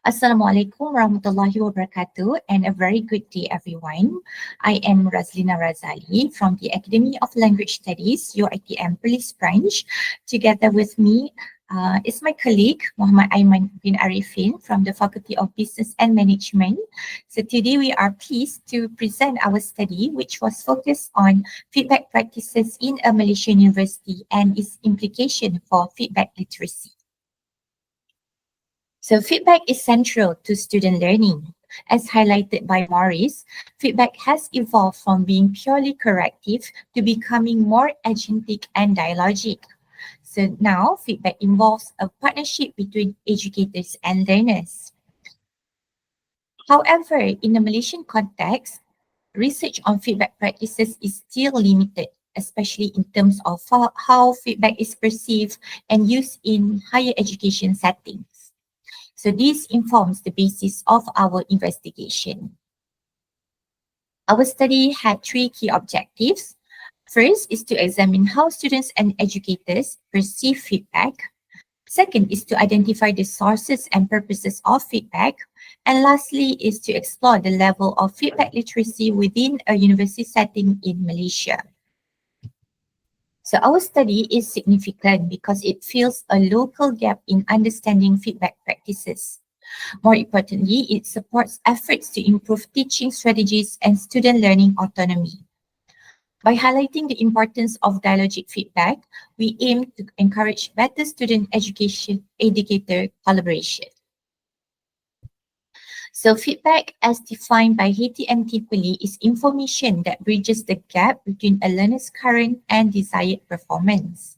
Assalamualaikum warahmatullahi wabarakatuh and a very good day everyone. I am Razlina Razali from the Academy of Language Studies, UiTM Police Branch. Together with me is my colleague Muhammad Aiman bin Arifin from the Faculty of Business and Management. So today we are pleased to present our study which was focused on feedback practices in a Malaysian university and its implication for feedback literacy. So feedback is central to student learning. As highlighted by Maurice, feedback has evolved from being purely corrective to becoming more agentic and dialogic. So now feedback involves a partnership between educators and learners. However, in the Malaysian context, research on feedback practices is still limited, especially in terms of how feedback is perceived and used in higher education settings. So this informs the basis of our investigation. Our study had three key objectives. First is to examine how students and educators perceive feedback. Second is to identify the sources and purposes of feedback. And lastly is to explore the level of feedback literacy within a university setting in Malaysia. So our study is significant because it fills a local gap in understanding feedback practices. More importantly, it supports efforts to improve teaching strategies and student learning autonomy. By highlighting the importance of dialogic feedback, we aim to encourage better student educator collaboration. So feedback as defined by Haiti and Tipoli is information that bridges the gap between a learner's current and desired performance.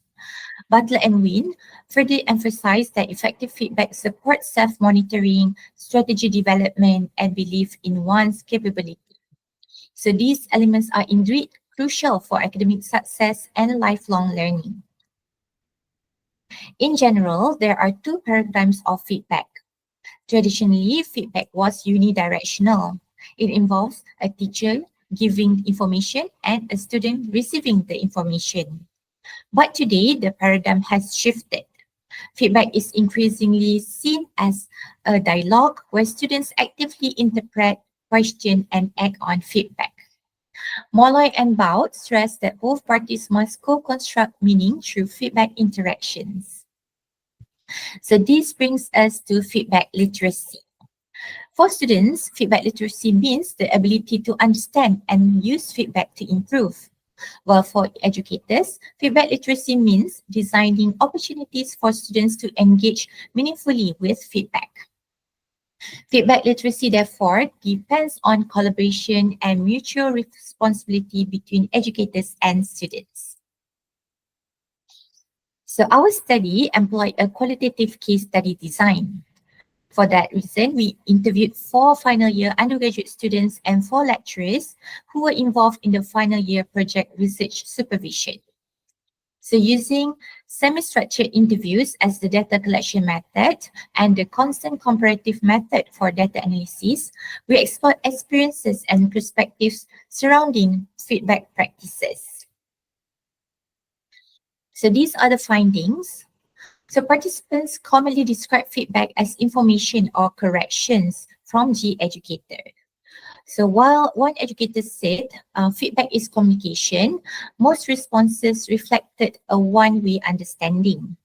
Butler and Wynne further emphasize that effective feedback supports self-monitoring, strategy development, and belief in one's capability. So these elements are indeed crucial for academic success and lifelong learning. In general, there are two paradigms of feedback. Traditionally, feedback was unidirectional. It involves a teacher giving information and a student receiving the information. But today, the paradigm has shifted. Feedback is increasingly seen as a dialogue where students actively interpret, question, and act on feedback. Molloy and Bout stress that both parties must co-construct meaning through feedback interactions. So this brings us to feedback literacy. For students, feedback literacy means the ability to understand and use feedback to improve. While for educators, feedback literacy means designing opportunities for students to engage meaningfully with feedback. Feedback literacy, therefore, depends on collaboration and mutual responsibility between educators and students. So our study employed a qualitative case study design. For that reason, we interviewed 4 final year undergraduate students and 4 lecturers who were involved in the final year project research supervision. So using semi-structured interviews as the data collection method and the constant comparative method for data analysis, we explored experiences and perspectives surrounding feedback practices. So these are the findings. So participants commonly describe feedback as information or corrections from the educator. So while one educator said feedback is communication, most responses reflected a one-way understanding.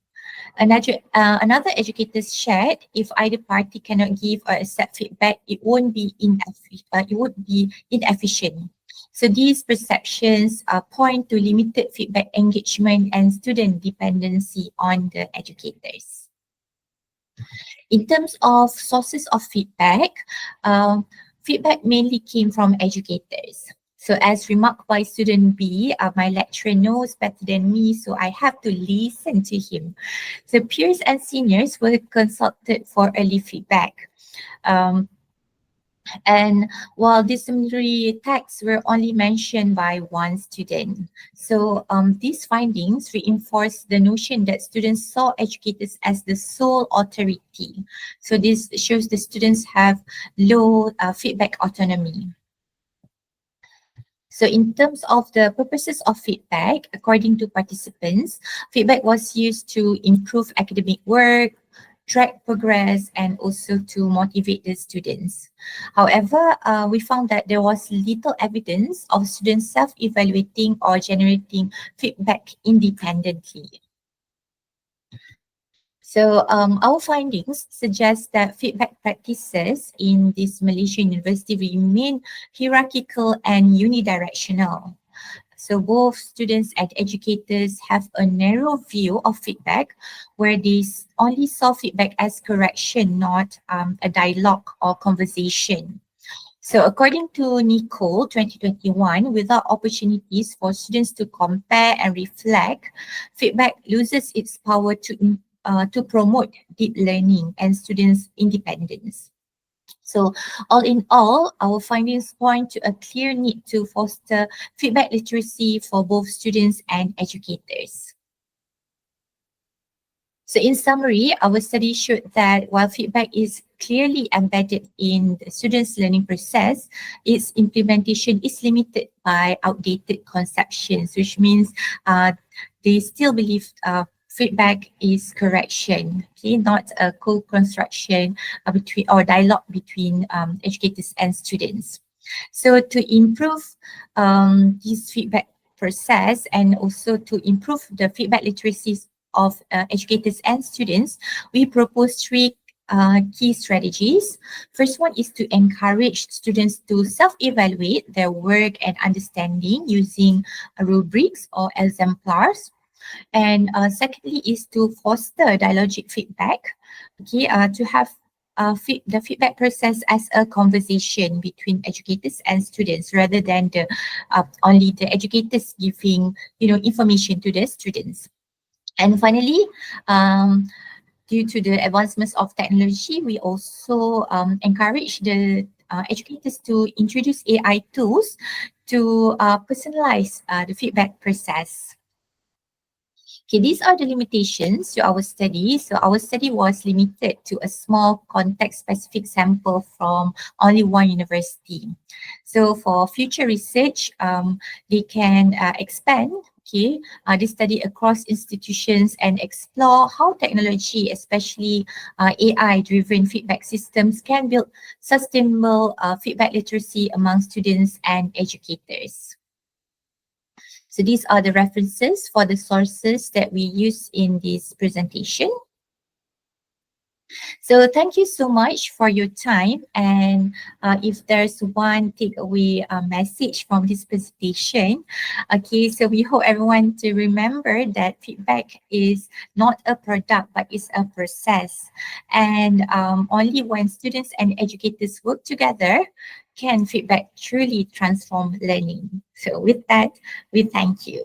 Another educator shared if either party cannot give or accept feedback, it would be inefficient. So these perceptions point to limited feedback engagement and student dependency on the educators. In terms of sources of feedback, feedback mainly came from educators. So as remarked by student B, my lecturer knows better than me, so I have to listen to him. So peers and seniors were consulted for early feedback. And while disciplinary texts were only mentioned by one student. So these findings reinforce the notion that students saw educators as the sole authority. So this shows the students have low feedback autonomy. So in terms of the purposes of feedback, according to participants, feedback was used to improve academic work, track progress and also to motivate the students. However, we found that there was little evidence of students self-evaluating or generating feedback independently. So our findings suggest that feedback practices in this Malaysian university remain hierarchical and unidirectional. So both students and educators have a narrow view of feedback where they only saw feedback as correction, not a dialogue or conversation. So according to Nicole 2021, without opportunities for students to compare and reflect, feedback loses its power to promote deep learning and students' independence. So all in all, our findings point to a clear need to foster feedback literacy for both students and educators. So in summary, our study showed that while feedback is clearly embedded in the students' learning process, its implementation is limited by outdated conceptions, which means they still believe feedback is correction, okay, not a co-construction between or dialogue between educators and students. So to improve this feedback process and also to improve the feedback literacies of educators and students, we propose three key strategies. First one is to encourage students to self-evaluate their work and understanding using rubrics or exemplars. And secondly is to foster dialogic feedback, okay, to have the feedback process as a conversation between educators and students rather than the only the educators giving information to the students. And finally, due to the advancements of technology, we also encourage the educators to introduce AI tools to personalize the feedback process. Okay, these are the limitations to our study. So our study was limited to a small context-specific sample from only one university. So for future research, they can expand this study across institutions and explore how technology, especially AI-driven feedback systems, can build sustainable feedback literacy among students and educators. So these are the references for the sources that we use in this presentation. So thank you so much for your time. And if there's one takeaway message from this presentation, okay, so we hope everyone to remember that feedback is not a product, but it's a process. And only when students and educators work together can feedback truly transform learning. So with that, we thank you.